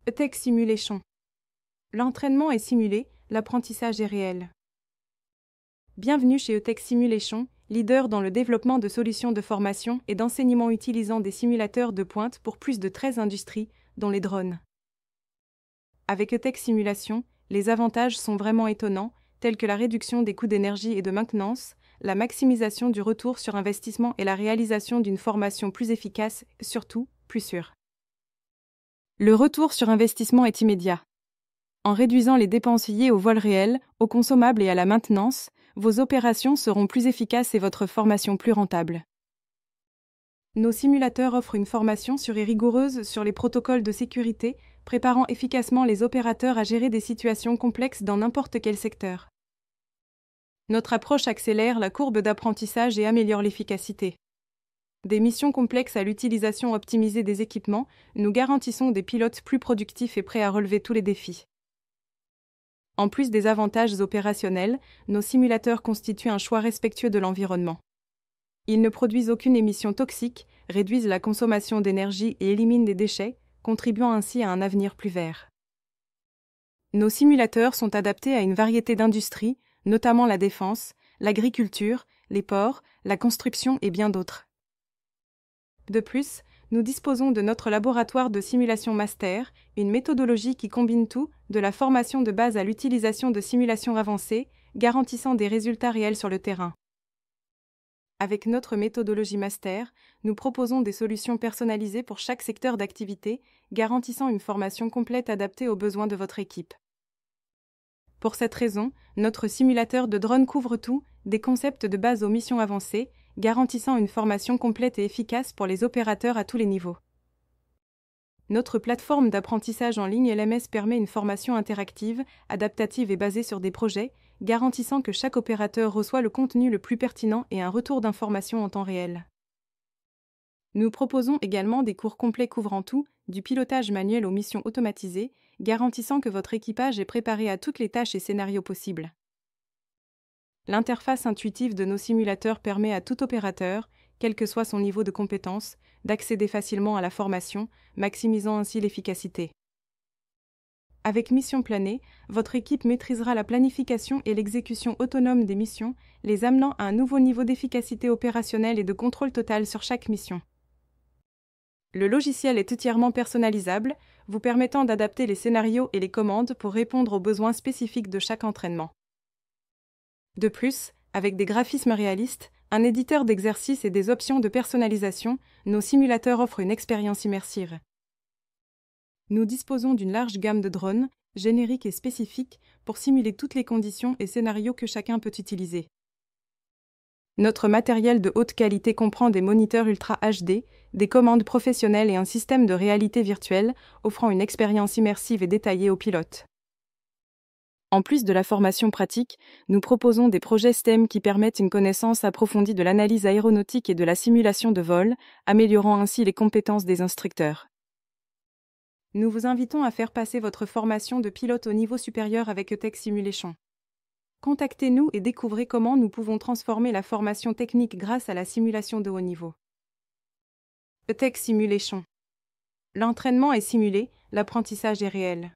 ETEC Simulation. L'entraînement est simulé, l'apprentissage est réel. Bienvenue chez ETEC Simulation, leader dans le développement de solutions de formation et d'enseignement utilisant des simulateurs de pointe pour plus de 13 industries, dont les drones. Avec ETEC Simulation, les avantages sont vraiment étonnants, tels que la réduction des coûts d'énergie et de maintenance, la maximisation du retour sur investissement et la réalisation d'une formation plus efficace, surtout, plus sûre. Le retour sur investissement est immédiat. En réduisant les dépenses liées au vol réel, aux consommables et à la maintenance, vos opérations seront plus efficaces et votre formation plus rentable. Nos simulateurs offrent une formation sûre et rigoureuse sur les protocoles de sécurité, préparant efficacement les opérateurs à gérer des situations complexes dans n'importe quel secteur. Notre approche accélère la courbe d'apprentissage et améliore l'efficacité. Des missions complexes à l'utilisation optimisée des équipements, nous garantissons des pilotes plus productifs et prêts à relever tous les défis. En plus des avantages opérationnels, nos simulateurs constituent un choix respectueux de l'environnement. Ils ne produisent aucune émission toxique, réduisent la consommation d'énergie et éliminent des déchets, contribuant ainsi à un avenir plus vert. Nos simulateurs sont adaptés à une variété d'industries, notamment la défense, l'agriculture, les ports, la construction et bien d'autres. De plus, nous disposons de notre laboratoire de simulation master, une méthodologie qui combine tout, de la formation de base à l'utilisation de simulations avancées, garantissant des résultats réels sur le terrain. Avec notre méthodologie master, nous proposons des solutions personnalisées pour chaque secteur d'activité, garantissant une formation complète adaptée aux besoins de votre équipe. Pour cette raison, notre simulateur de drone couvre tout, des concepts de base aux missions avancées, garantissant une formation complète et efficace pour les opérateurs à tous les niveaux. Notre plateforme d'apprentissage en ligne LMS permet une formation interactive, adaptative et basée sur des projets, garantissant que chaque opérateur reçoit le contenu le plus pertinent et un retour d'information en temps réel. Nous proposons également des cours complets couvrant tout, du pilotage manuel aux missions automatisées, garantissant que votre équipage est préparé à toutes les tâches et scénarios possibles. L'interface intuitive de nos simulateurs permet à tout opérateur, quel que soit son niveau de compétence, d'accéder facilement à la formation, maximisant ainsi l'efficacité. Avec Mission Planée, votre équipe maîtrisera la planification et l'exécution autonome des missions, les amenant à un nouveau niveau d'efficacité opérationnelle et de contrôle total sur chaque mission. Le logiciel est entièrement personnalisable, vous permettant d'adapter les scénarios et les commandes pour répondre aux besoins spécifiques de chaque entraînement. De plus, avec des graphismes réalistes, un éditeur d'exercices et des options de personnalisation, nos simulateurs offrent une expérience immersive. Nous disposons d'une large gamme de drones, génériques et spécifiques, pour simuler toutes les conditions et scénarios que chacun peut utiliser. Notre matériel de haute qualité comprend des moniteurs Ultra HD, des commandes professionnelles et un système de réalité virtuelle, offrant une expérience immersive et détaillée aux pilotes. En plus de la formation pratique, nous proposons des projets STEM qui permettent une connaissance approfondie de l'analyse aéronautique et de la simulation de vol, améliorant ainsi les compétences des instructeurs. Nous vous invitons à faire passer votre formation de pilote au niveau supérieur avec ETEC Simulation. Contactez-nous et découvrez comment nous pouvons transformer la formation technique grâce à la simulation de haut niveau. ETEC Simulation. L'entraînement est simulé, l'apprentissage est réel.